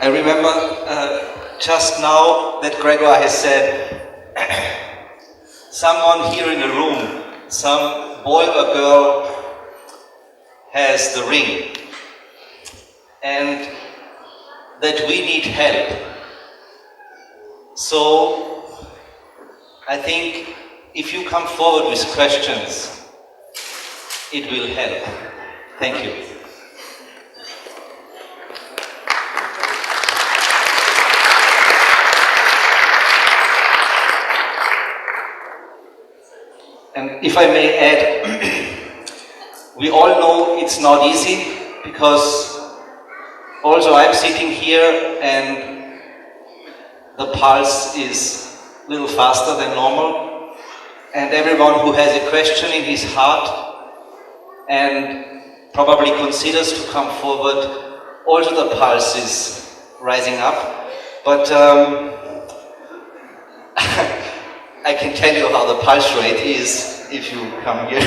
I remember just now that Gregor has said, someone here in the room, some boy or girl has the ring, and that we need help. So I think if you come forward with questions, it will help. Thank you. And if I may add, we all know it's not easy, because also I'm sitting here and the pulse is a little faster than normal, and everyone who has a question in his heart and probably considers to come forward, also the pulse is rising up. But I can tell you how the pulse rate is if you come here.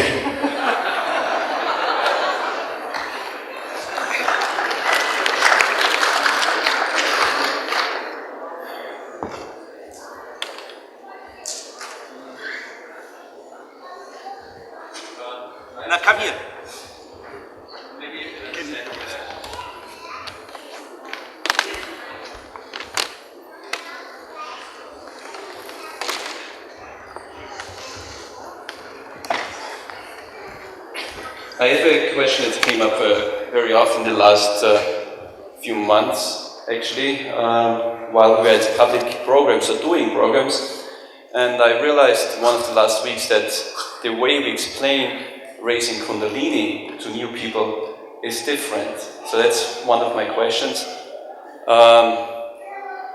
Now come here. I have a question that came up very often the last few months, actually, while we were at public programs or doing programs, and I realized one of the last weeks that the way we explain raising Kundalini to new people is different. So that's one of my questions.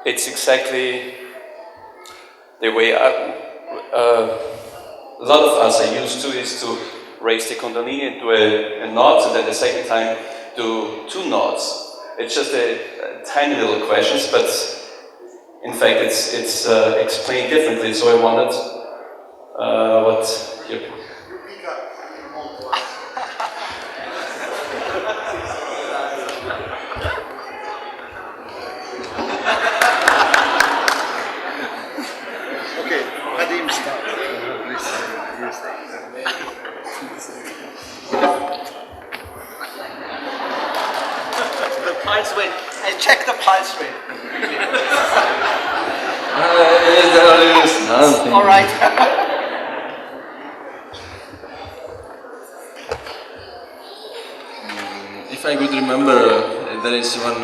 It's exactly the way a lot of us are used to, is to raise the Kundalini into a knot, and then the second time do 2 knots. It's just a tiny little questions, but in fact it's explained differently. So I wondered what your... Okay, Vadim, start. Please, you start. The pulse rate. I checked the pulse rate. There is nothing. All right. If I could remember, there is one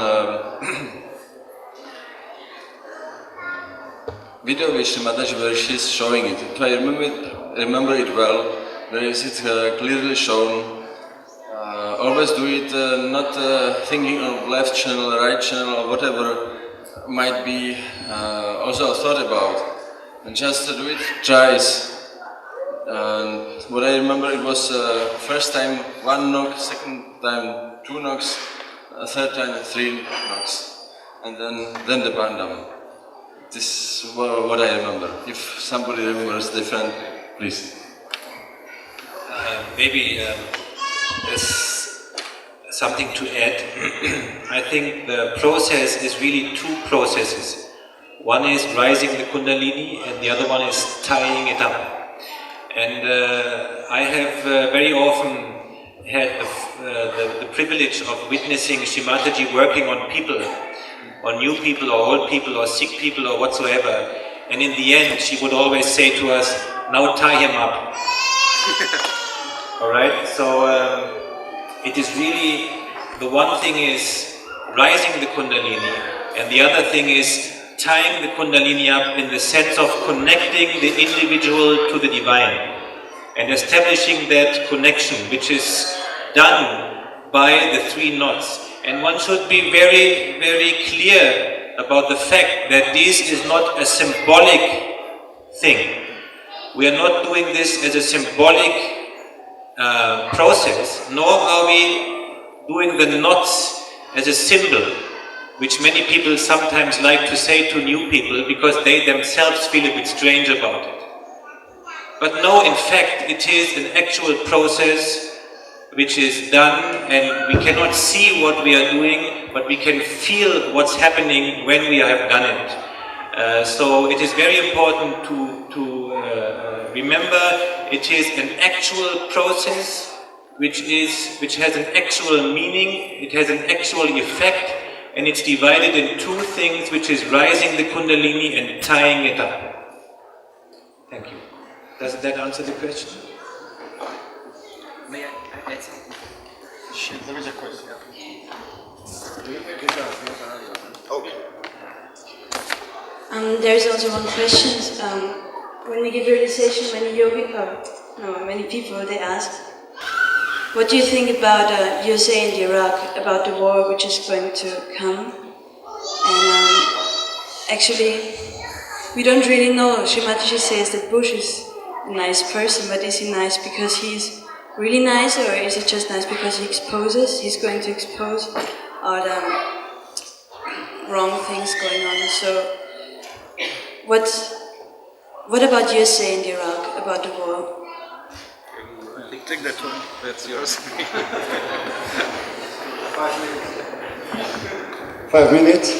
video which Mataji, where she's showing it. If I remember it well, there is it clearly shown. Always do it, not thinking of left channel, right channel, or whatever might be also thought about, and just to do it twice. And what I remember, it was first time 1 knock, second time 2 knocks, third time 3 knocks, and then the bandam. This is what I remember. If somebody remembers different, please. Maybe there's something to add. I think the process is really 2 processes. One is rising the Kundalini, and the other one is tying it up. And I have very often had the privilege of witnessing Shrimataji working on people, on new people or old people or sick people or whatsoever. And in the end, she would always say to us, now tie him up. Alright, so it is really, the one thing is rising the Kundalini, and the other thing is tying the Kundalini up in the sense of connecting the individual to the divine and establishing that connection, which is done by the 3 knots. And one should be very, very clear about the fact that this is not a symbolic thing. We are not doing this as a symbolic process, nor are we doing the knots as a symbol, which many people sometimes like to say to new people because they themselves feel a bit strange about it. But no, in fact, it is an actual process which is done, and we cannot see what we are doing, but we can feel what's happening when we have done it. So it is very important to remember it is an actual process which has an actual meaning, it has an actual effect, and it's divided in two things, which is rising the Kundalini and tying it up. Thank you. Does that answer the question? May I add something? There is a question. Okay. There's also one question. When we give realization, many people, they ask, what do you think about USA and Iraq, about the war which is going to come? And actually, we don't really know. Shri Mataji says that Bush is a nice person, but is he nice because he's really nice, or is it just nice because he's going to expose all the wrong things going on? So, what about USA and Iraq, about the war? Take that one. That's yours. 5 minutes?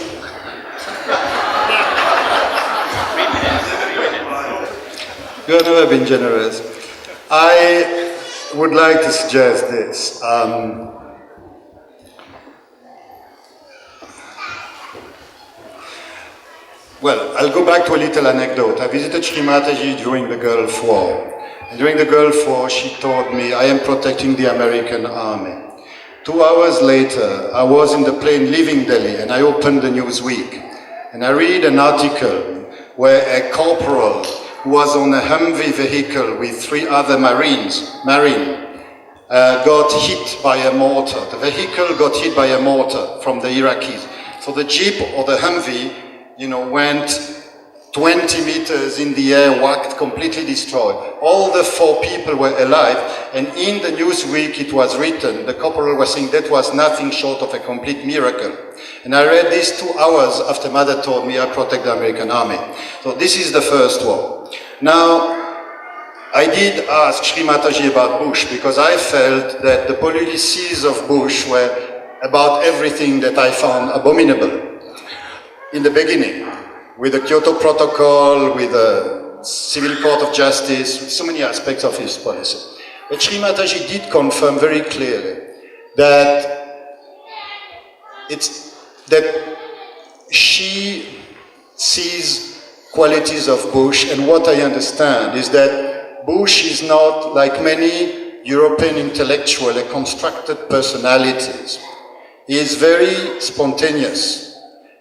You have never been generous. I would like to suggest this. Well, I'll go back to a little anecdote. I visited Shri Mataji during the Gulf War. And during the Gulf War, she told me, I am protecting the American army. 2 hours later, I was in the plane leaving Delhi, and I opened the Newsweek. And I read an article where a corporal who was on a Humvee vehicle with 3 other Marine, got hit by a mortar. The vehicle got hit by a mortar from the Iraqis. So the Jeep or the Humvee, went 20 meters in the air, whacked, completely destroyed. All the 4 people were alive, and in the Newsweek it was written, the corporal was saying that was nothing short of a complete miracle. And I read this 2 hours after Mother told me I protect the American army. So this is the first war. Now, I did ask Shri Mataji about Bush, because I felt that the policies of Bush were about everything that I found abominable in the beginning, with the Kyoto Protocol, with the Civil Court of Justice, so many aspects of his policy. But Shri Mataji did confirm very clearly that she sees qualities of Bush, and what I understand is that Bush is not, like many European intellectuals, a constructed personalities. He is very spontaneous,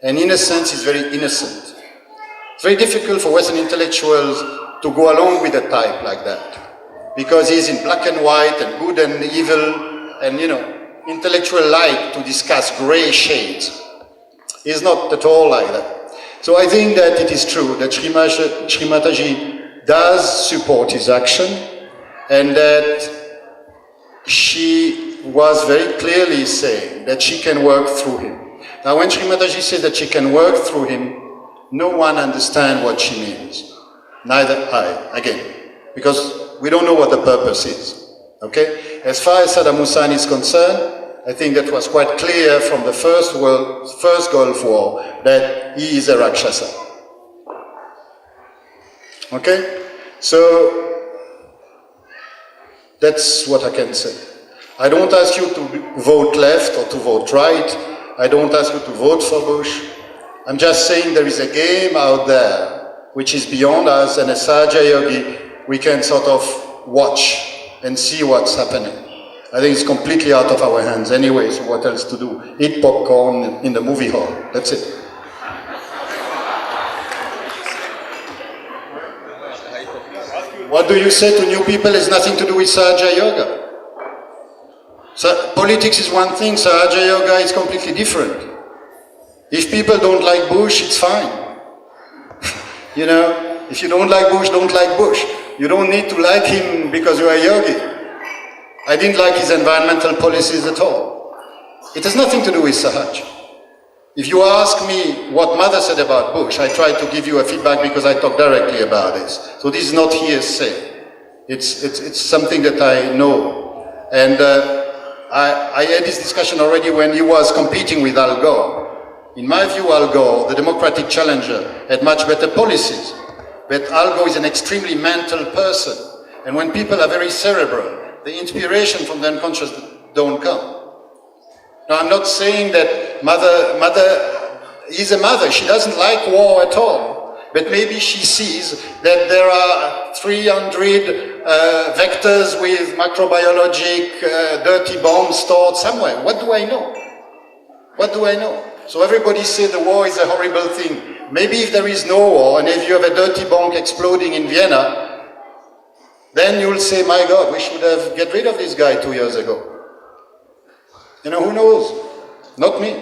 and in a sense is very innocent. It's very difficult for Western intellectuals to go along with a type like that, because he's in black and white and good and evil, and intellectual like to discuss grey shades. He's not at all like that. So I think that it is true that Shri Mataji does support his action, and that she was very clearly saying that she can work through him. Now when Shri Mataji says that she can work through him, no one understands what she means. Neither I, again, because we don't know what the purpose is. Okay? As far as Saddam Hussein is concerned, I think that was quite clear from the first Gulf War that he is a Rakshasa. Okay? So, that's what I can say. I don't ask you to vote left or to vote right. I don't ask you to vote for Bush. I'm just saying there is a game out there which is beyond us, and as Sahaja Yogi, we can sort of watch and see what's happening. I think it's completely out of our hands anyway, so what else to do? Eat popcorn in the movie hall. That's it. What do you say to new people has nothing to do with Sahaja Yoga? So, politics is one thing, Sahaja Yoga is completely different. If people don't like Bush, it's fine. If you don't like Bush, don't like Bush. You don't need to like him because you are a yogi. I didn't like his environmental policies at all. It has nothing to do with Sahaj. If you ask me what Mother said about Bush, I try to give you a feedback because I talk directly about this. So this is not hearsay. It's something that I know. And I had this discussion already when he was competing with Al Gore. In my view, Al Gore, the Democratic challenger, had much better policies. But Al Gore is an extremely mental person. And when people are very cerebral, the inspiration from the unconscious don't come. Now, I'm not saying that mother is a mother. She doesn't like war at all. But maybe she sees that there are 300 vectors with microbiologic dirty bombs stored somewhere. What do I know? What do I know? So everybody says the war is a horrible thing. Maybe if there is no war and if you have a dirty bomb exploding in Vienna, then you'll say, my God, we should have get rid of this guy 2 years ago. You know, who knows? Not me.